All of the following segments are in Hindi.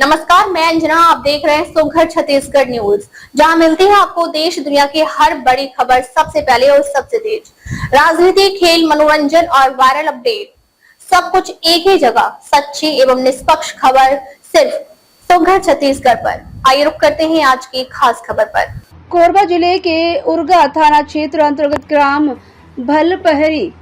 नमस्कार, मैं अंजना। आप देख रहे हैं सुघर छत्तीसगढ़ न्यूज, जहां मिलती है आपको देश दुनिया की हर बड़ी खबर सबसे पहले और सबसे तेज। राजनीति, खेल, मनोरंजन और वायरल अपडेट, सब कुछ एक ही जगह। सच्ची एवं निष्पक्ष खबर सिर्फ सुघर छत्तीसगढ़ पर। आइए रुक करते हैं आज की खास खबर पर। कोरबा जिले के उरगा थाना क्षेत्र अंतर्गत ग्राम भलपहरी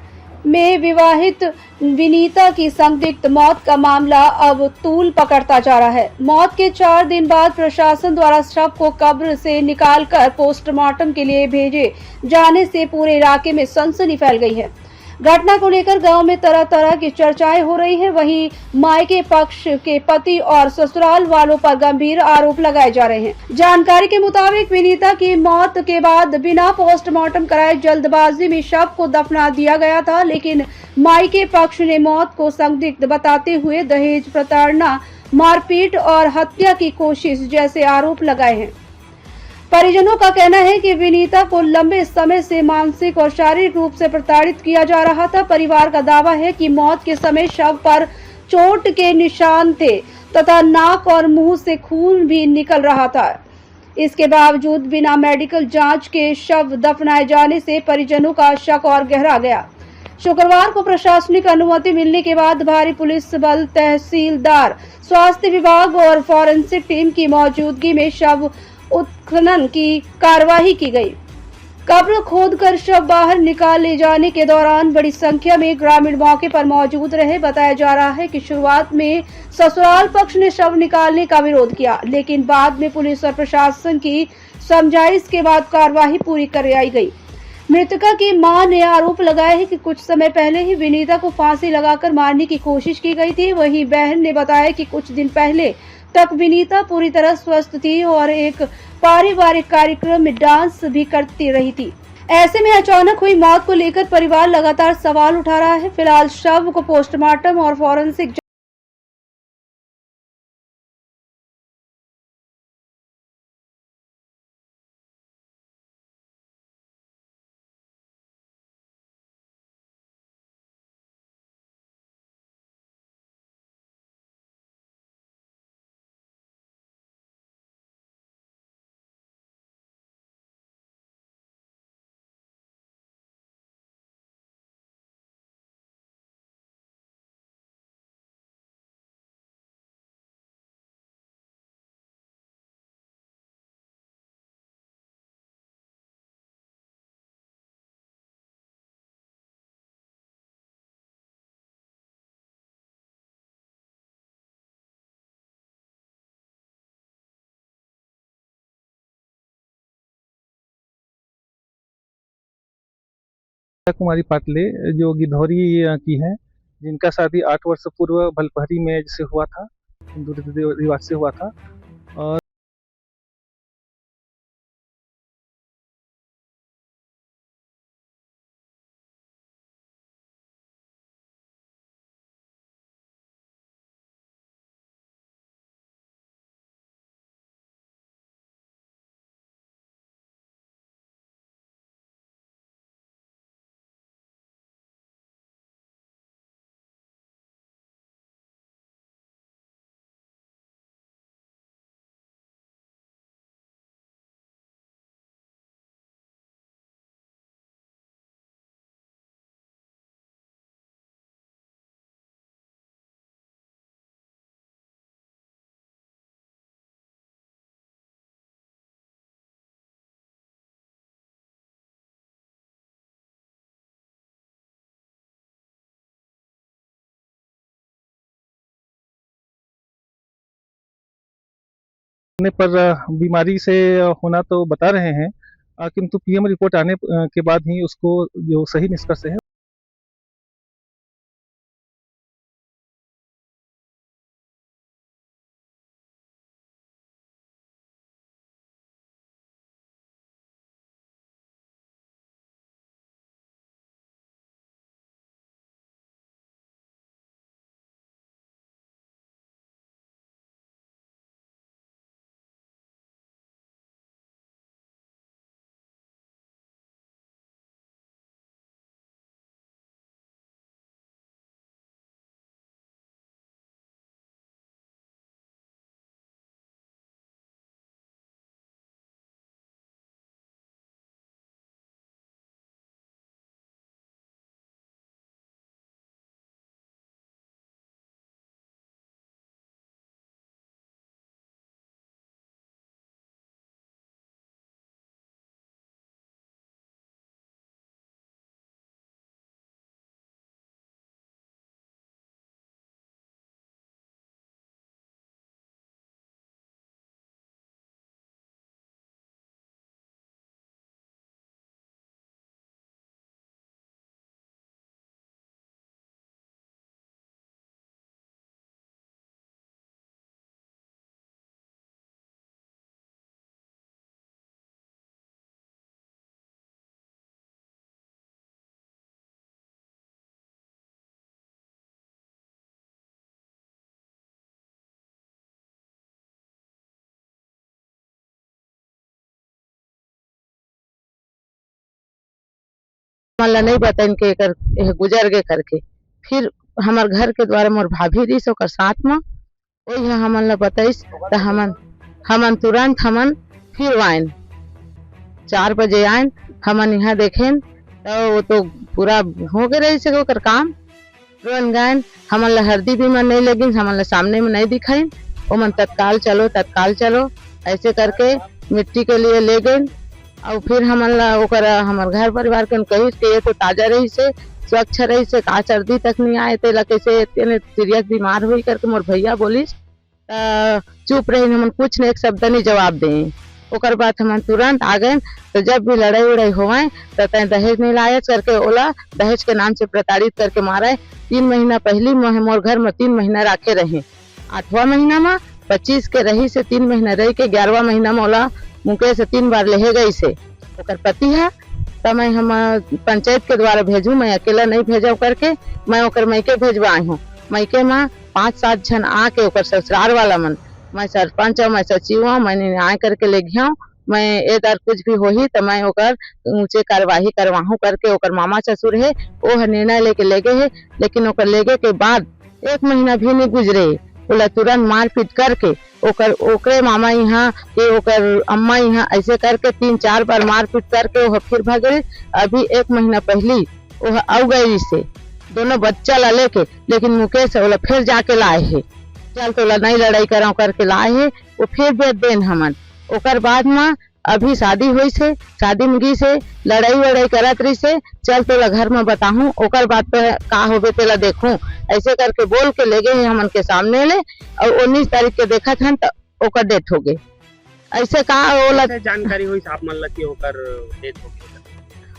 में विवाहित विनीता की संदिग्ध मौत का मामला अब तूल पकड़ता जा रहा है। मौत के 4 दिन बाद प्रशासन द्वारा शव को कब्र से निकालकर पोस्टमार्टम के लिए भेजे जाने से पूरे इलाके में सनसनी फैल गई है। घटना को लेकर गांव में तरह तरह की चर्चाएं हो रही हैं। वहीं मायके पक्ष के पति और ससुराल वालों पर गंभीर आरोप लगाए जा रहे हैं। जानकारी के मुताबिक विनीता की मौत के बाद बिना पोस्टमार्टम कराए जल्दबाजी में शव को दफना दिया गया था, लेकिन मायके पक्ष ने मौत को संदिग्ध बताते हुए दहेज प्रताड़ना, मारपीट और हत्या की कोशिश जैसे आरोप लगाए हैं। परिजनों का कहना है कि विनीता को लंबे समय से मानसिक और शारीरिक रूप से प्रताड़ित किया जा रहा था। परिवार का दावा है कि मौत के समय शव पर चोट के निशान थे तथा नाक और मुंह से खून भी निकल रहा था। इसके बावजूद बिना मेडिकल जांच के शव दफनाए जाने से परिजनों का शक और गहरा गया। शुक्रवार को प्रशासनिक अनुमति मिलने के बाद भारी पुलिस बल, तहसीलदार, स्वास्थ्य विभाग और फॉरेंसिक टीम की मौजूदगी में शव उत्खनन की कार्यवाही की गई। कब्र खोदकर शव बाहर निकाले जाने के दौरान बड़ी संख्या में ग्रामीण मौके पर मौजूद रहे। बताया जा रहा है कि शुरुआत में ससुराल पक्ष ने शव निकालने का विरोध किया, लेकिन बाद में पुलिस और प्रशासन की समझाइश के बाद कार्यवाही पूरी कराई गई। मृतका की मां ने आरोप लगाया है कि कुछ समय पहले ही विनीता को फांसी लगाकर मारने की कोशिश की गई थी। वहीं बहन ने बताया कि कुछ दिन पहले तक विनीता पूरी तरह स्वस्थ थी और एक पारिवारिक कार्यक्रम में डांस भी करती रही थी। ऐसे में अचानक हुई मौत को लेकर परिवार लगातार सवाल उठा रहा है। फिलहाल शव को पोस्टमार्टम और फॉरेंसिक कुमारी पाटले जो गिधौरी की हैं, जिनका शादी 8 वर्ष पूर्व भलपहरी में जैसे हुआ था, हिंदू रीति रिवाज से हुआ था। और होने पर बीमारी से होना तो बता रहे हैं, किंतु पीएम रिपोर्ट आने के बाद ही उसको जो सही निष्कर्ष है हमला नहीं बताइन के एकर गुजर गए करके। फिर हमार घर के द्वारा मोर भाभी रहीस ओकर साथ में वही हमन ला बताइस त हमन तुरंत हमन फिर आइन 4 बजे आइन हमन यहाँ देखेन तो वो तो पूरा हो गए रही से ओकर काम रोन गायन हमन ला हरदी भी मन नहीं लगिन हमन ला सामने में नहीं दिखाइन वो मन तत्काल चलो ऐसे करके मिट्टी के लिए ले गए और फिर हमन ला ओकर हमार घर परिवार के कही कि ये तो ताजा रही से स्वच्छ रही से का सर्दी तक नहीं आए तेला कैसे इतने सीरियस बीमार हुई करके मोर भैया बोलिस चुप रही हमन कुछ नहीं एक शब्द नहीं जवाब दे ओकर बाद हमन तुरंत आ गए। तो जब भी लड़ाई उड़ाई होवे तो तय दहेज नहीं लायच करके ओला दहेज के नाम से प्रताड़ित करके मारे। 3 महीना पहली मोर घर में 3 महीना राखे रहे 8वां महीना में 25 के रही से 3 महीना रही के 11वां महीना में ओला मुके से 3 बार ले गई से ओकर पति है तो मैं हम पंचायत के द्वारा भेजू मैं अकेला नहीं भेजा करके मैं ओकर मैके भेजवाई हूँ। मैके में 5-7 जन आके ओकर ससुराल वाला मन मैं सरपंच मैं सचिव मैंने न्याय करके ले गया मैं इधर कुछ भी होही तो मैं ओकर ऊंचे कार्यवाही करवाहू करके ओकर मामा ससुर है वो निर्णय लेके ले गए है। लेकिन ओकर लेगे के बाद 1 महीना भी नहीं गुजरे ओला तुरंत मारपीट करके ओकरे मामा यहाँ के ओकर अम्मा यहाँ ऐसे करके 3-4 बार मारपीट करके वो फिर भागे। अभी 1 महीना पहली वो आ गई से दोनों बच्चा ला लेके लेकिन मुकेश ओला फिर जाके लाए है चल तो नहीं लड़ाई कराओ करके लाए है वो फिर बेच देन हमन। ओकर बाद में अभी शादी हुई से शादी में गई से लड़ाई वड़ाई करत रही से चल तो घर में बताहूँ ओकर बाद पे का होबे तेला देखूं ऐसे करके बोल के ले गए हमन के सामने ले और 19 तारीख के देखा था तो ओकर डेथ हो गई। ऐसे कहा ओला जानकारी हुई आप मन ला कि ओकर डेथ हो गई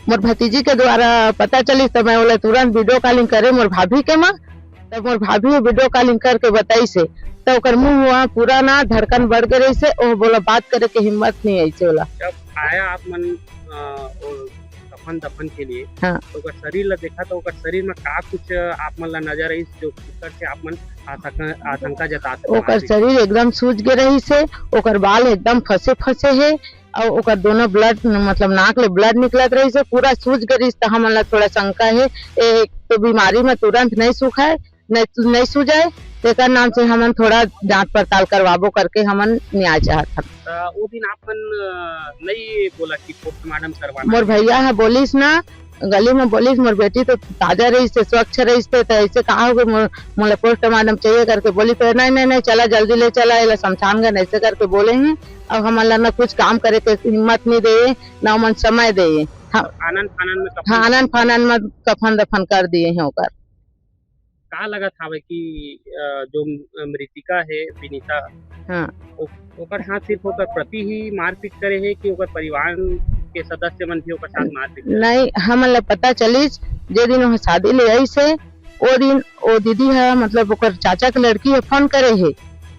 मोर भतीजी के द्वारा पता चली तो मैं ओला तुरंत वीडियो कॉलिंग करे मोर भाभी के माँ तब मोर भाभी वीडियो कॉलिंग करके बताई से तो ओकर मुंह हुआ पूरा ना धड़कन बढ़ गए रही से ओ बोला बात करे के हिम्मत नहीं ऐसे बोला। जब आया आप मन दफन के लिए हाँ। तो ओकर शरीर ला देखा तो ओकर शरीर में का कुछ आप मन ला नजर आई जो से आप मन आशंका जताते ओकर शरीर एकदम सूज गए रही से ओकर बाल एकदम फंसे है और ओकर दोनों ब्लड मतलब नाक ले ब्लड निकलत रही से पूरा सूज गई तो हमन ला थोड़ा शंका है एक तो बीमारी में तुरंत नहीं सूखा है नहीं सूझाए तेकर नाम से हमन थोड़ा जांच पड़ताल करवाबो करके हमन न्याय चाहत वो दिन आपन नहीं बोला कि पोस्टमार्टम करवाना मोर भैया है बोलिस ना गली में बोलिस मोर बेटी तो ताजा रही से स्वच्छ रही से तो ऐसे कहा हो मोला पोस्टमार्टम चाहिए करके बोली तो नहीं चला जल्दी ले चला इला शमशान घाट ऐसे करके बोले हैं। अब हमारा ना कुछ काम करे के हिम्मत नहीं दे ना मन समय दे आनंद फानन में कफन दफन कर दिए हैं ओकर का लगा था कि जो मृतिका है विनीता हाँ ओकर साथ सिर्फ ओकर प्रति ही मारपीट करे है कि ओकर परिवार के सदस्य मन भी ओकर साथ मारपीट नहीं हमन ला पता चलिस जे दिन वो शादी ले आई से ओ दिन ओ दीदी है मतलब ओकर चाचा के लड़की है फोन करे है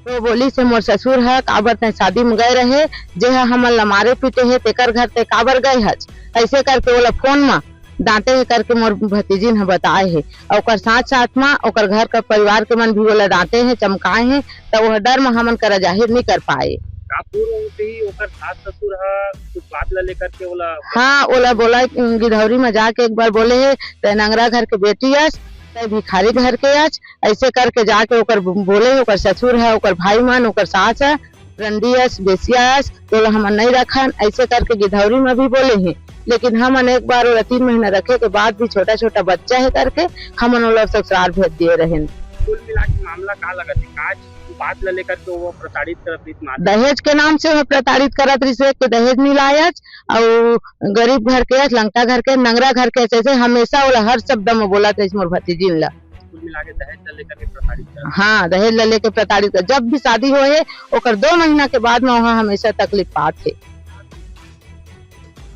तो बोली से मोर ससुर है काबर ते शादी में गए रहे जे हमन ला मारे पीटे है तेकर घर ते काबर गए हज ऐसे करके ओला फोन में डांटे है करके मोर भतीजी ने बताए है और ओकर साथ में ओकर घर का परिवार के मन भी बोला डांटे है चमकाए है तो वह डर में हमन करा जाहिर नहीं कर पाए। ओकर सास ससुर कुछ बात ला लेकर के ओला हाँ ओला बोला गिधौरी में जाके एक बार बोले है ते नंगरा घर के बेटी आज ते भिखारी घर के आज ऐसे करके जाके ओकर बोले ओकर ससुर है ओकर भाई मन ओकर सास है रंडियस बेसियास तो हमन नहीं रखन ऐसे करके गिधौरी में भी बोले हैं। लेकिन हमन एक बार 3 महीना रखे के बाद भी छोटा छोटा बच्चा है करके हमन ओला ससुराल भेज दिए रहे। कुल मिला के मामला का लगा काज बात ला लेकर के वो प्रताड़ित करत दहेज के नाम से वो प्रताड़ित करत रही से दहेज नहीं लायच और गरीब घर के लंगटा घर के नंगरा घर के ऐसे हमेशा ओला हर शब्द में बोला था मोर भतीजी ला दहेज ला लेकर के प्रताड़ित हाँ दहेज ला लेके प्रताड़ित जब भी शादी हो है ओकर 2 महीना के बाद में वहाँ हमेशा तकलीफ पात है।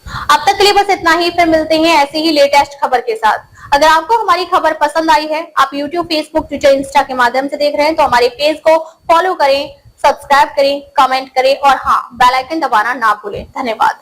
अब तक के लिए बस इतना ही, फिर मिलते हैं ऐसे ही लेटेस्ट खबर के साथ। अगर आपको हमारी खबर पसंद आई है, आप YouTube, Facebook, Twitter, इंस्टा के माध्यम से देख रहे हैं तो हमारे पेज को फॉलो करें, सब्सक्राइब करें, कमेंट करें और हाँ बेल आइकन दबाना ना भूलें। धन्यवाद।